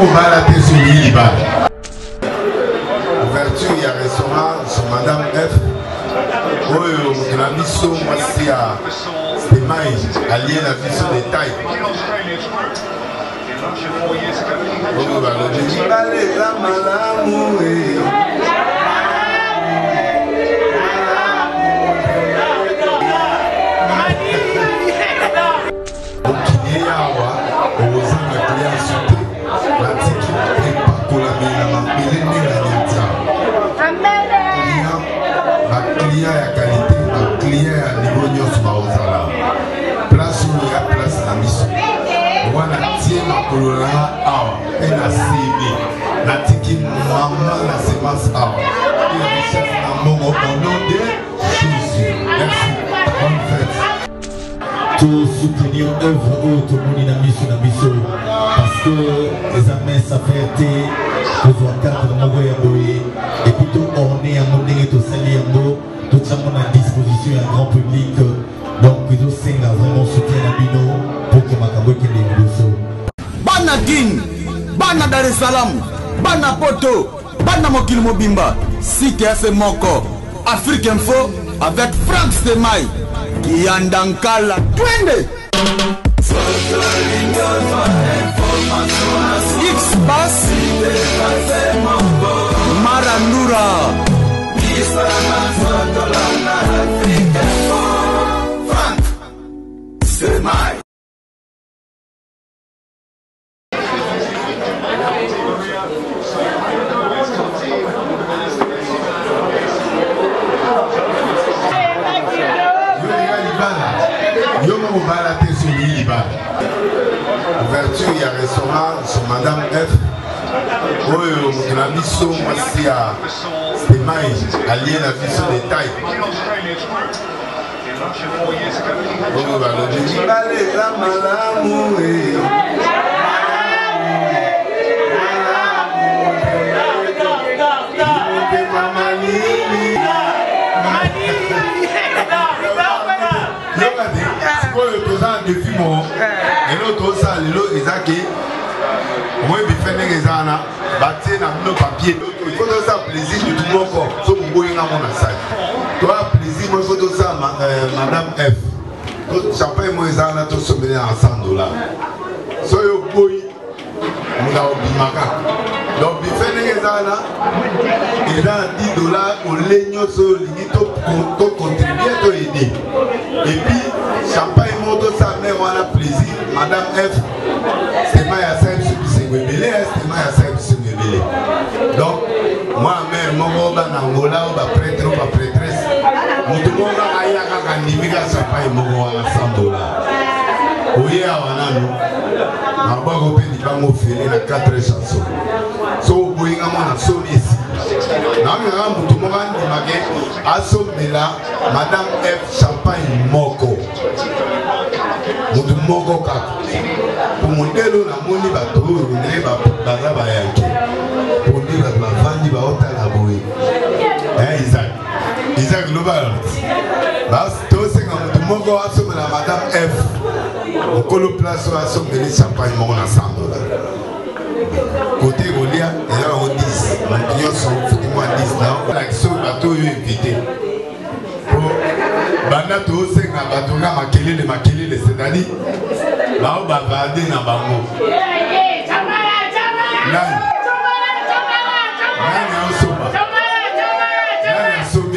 Ouverture, il y a un restaurant sur Madame F. Oui, la mission, moi, c'est à Stemay, allié la mission des tailles. Client à qualité, client à niveau de place où il y a place la mission. On a tiré ma colonna et la CB. La tiki maman la séquence et la richesse d'amour au nom de Jésus. Merci. Bonne fête. Tout soutenir œuvre tout le monde dans la mission parce que les amis ça fait besoin cadre de mon et puis tout orné à mon nez tout salé à mot tout ça mon à disposition un grand public donc ils ont vraiment soutien à Bino pour que ma cabouille qui les vidéos Bana Guine Bana Dar es Salaam Bana Poto Bana Mokil Mobimba Site F Moko Afrique Info avec Franck Stemay qui Andankala Twende X-Bass Marandura Franck Stemay Ouverture, il y a un restaurant sur Madame F. Oui, la mission, moi, c'est à Stemay, allié la mission des tailles. Depuis mon et l'autre ça l'autre ils a qui moi il fait des raisons bâtir dans nos papiers il faut ça plaisir de tout mon corps so pour boire dans mon salle toi plaisir moi il faut ça madame F champagne moi ils ont tout sommet à $100 so yo boy mon a obimaka donc il fait des raisons il a $10 au legno so limito pour contribuer à aider et puis champagne moto sa mère on a plaisir madame F Stemay à saint c'est rebelle Stemay à saint c'est rebelle donc moi mère mon ba na ngola ba prêtre ba prêtresse mutu monga aya kaka nimika champagne moko à $100 oye awana no na ba ko pe di ba mo fele na 4 chansons so boyinga mona so ici na nga mutu monga ndi mage asomela madame F champagne moko mutu moko kaka pomondelo na moni bato oyo naye baza bayaki pondela bavandi baotala boye Isaac global basi tosenga mutu moko asomela madame F okolo place oyo asomeli champagne moko na $100 côté rolia eza bango 10 motu nyonso fotimwa 10 na olakiso bato oyo invité banda tosenga bato nga makelele c'est-à-dire bao bavade na bango nani asoba nani asobi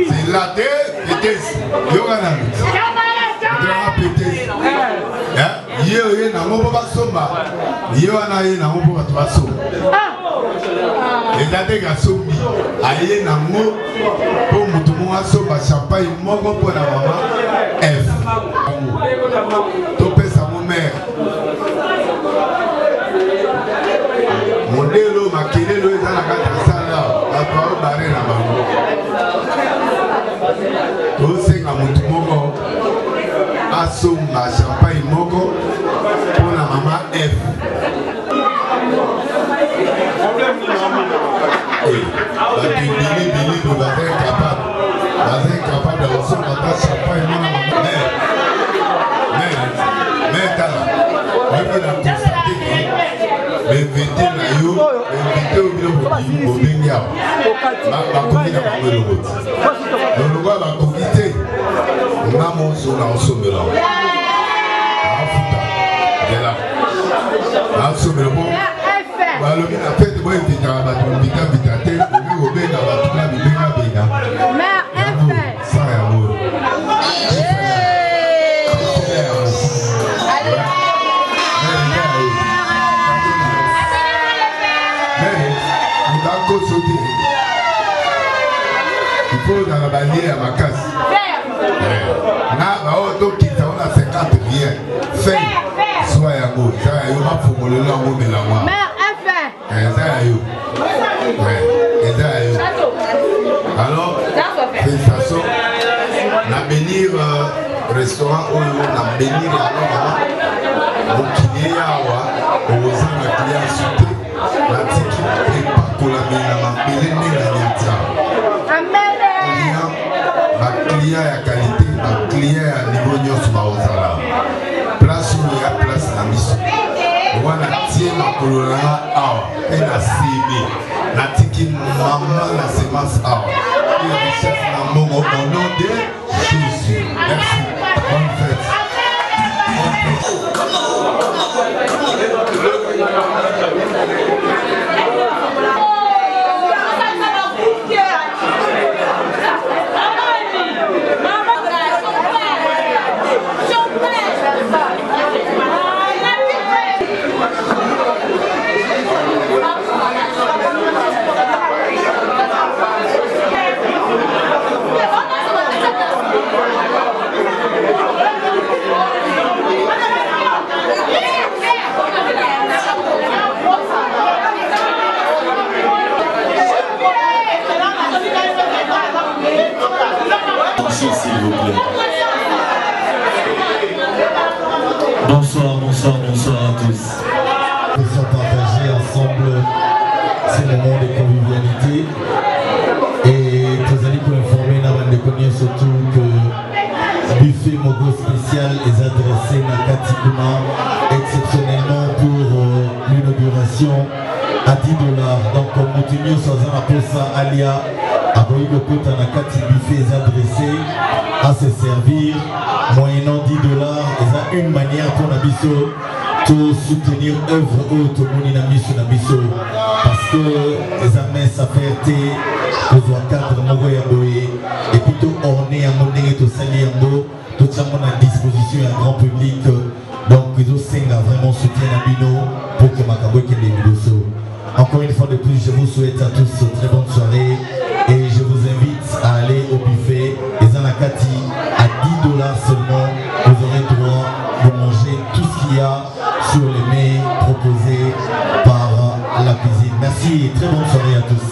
c'est la pétesse yoga nani Ye na ngobo basomba ye wana ye na ngobo bato basomba ezate ga sombi aye na ngo po mutu mo asomba champagne moko po na mama F to pesa mo mère modelo makelelo ezala kata sala bato bare na bango to senga mutu moko asomba champagne moko pour la maman F. Bili, nous sommes capables de Bobenga. Ma commune a le logo. Le logo va comité. Maman sur la somme là. La somme là. Le mien a fait de moi vite à battre le vita vita tête. Le mien au Benga va tout la Benga Benga. Mère effet. Ça est amour. Il faut dans la bannière à ma casse. On a 50 biens. Fait. Soit à gauche. Ça y est, on va pour le langue de la moi. Mère effet. Alors, félicitations. On a bénir restaurant où on a bénir la Buki aux clients sautés. La tiki et pas pour la client à qualité, ma client à niveau de place où il y a place la mission. On a tiré ma colonna et la CB. La tiki maman la semence et le chef au nom de Jésus. Merci. Bonne fête. S'il vous plaît. Bonsoir, bonsoir, bonsoir à tous. Nous sommes partagés ensemble ces moments de convivialité et vous allez vous informer de connaître surtout que buffet Mogo spécial est adressé à Katikuma exceptionnellement pour l'inauguration à $10. Donc on continue sans un aposa alia. Aboy Lokota na kati buffet est adressé à se servir moyennant $10. Et ça une manière pour Nabiso de soutenir œuvre haute moni na biso parce que les amis ça fait aux cadre mogo ya boye et plutôt orné à mon et to sali yango tout ça mon à disposition un grand public donc ils ont vraiment soutien à Bino pour que Makabo qui les bidoso. Encore une fois de plus, je vous souhaite à tous une très bonne soirée et je vous invite à aller au buffet les Anakati à $10 seulement. Vous aurez droit de manger tout ce qu'il y a sur les mets proposés par la cuisine. Merci et très bonne soirée à tous.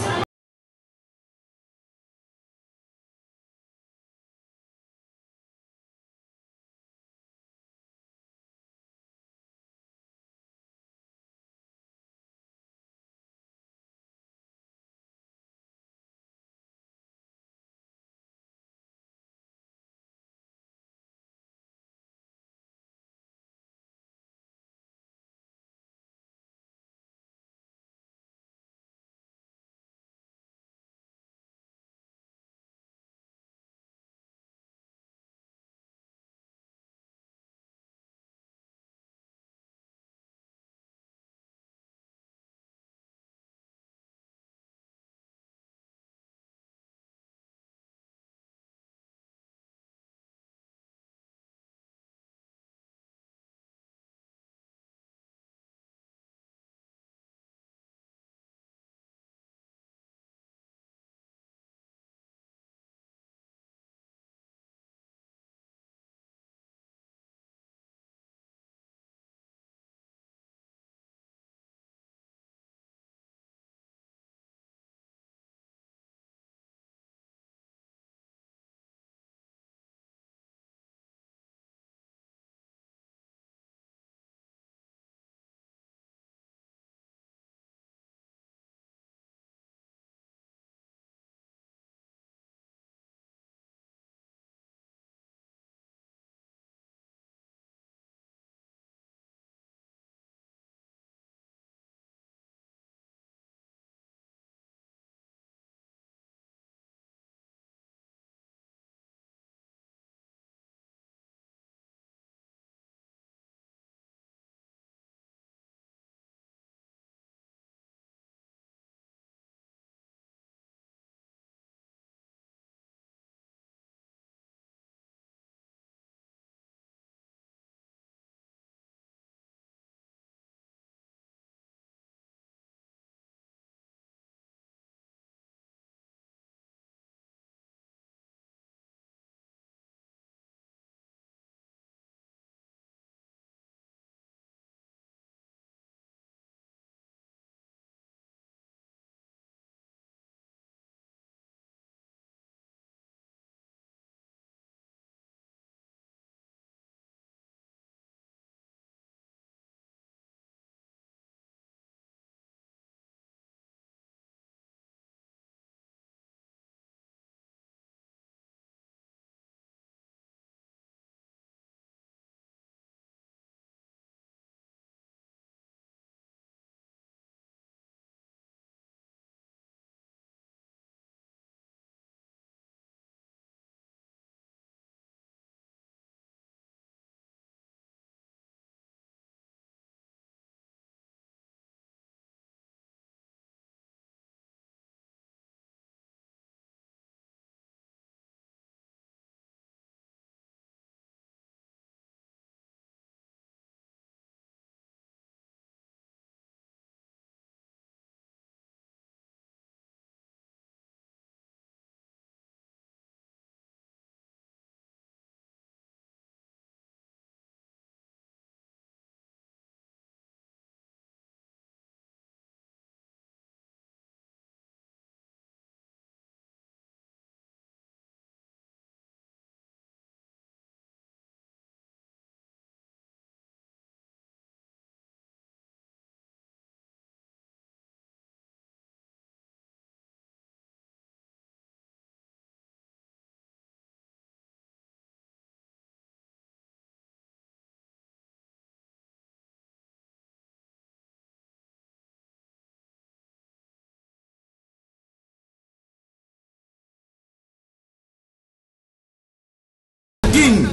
Guine,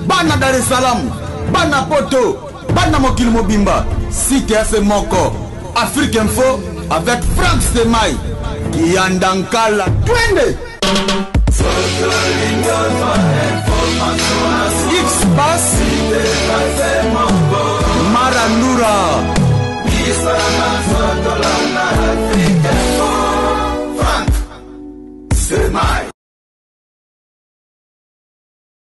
bana Dar es Salaam, bana Poto, bana mokili mobimba, site FC Moko, Afrique Info avec Franck Stemay, Yandankala, twende.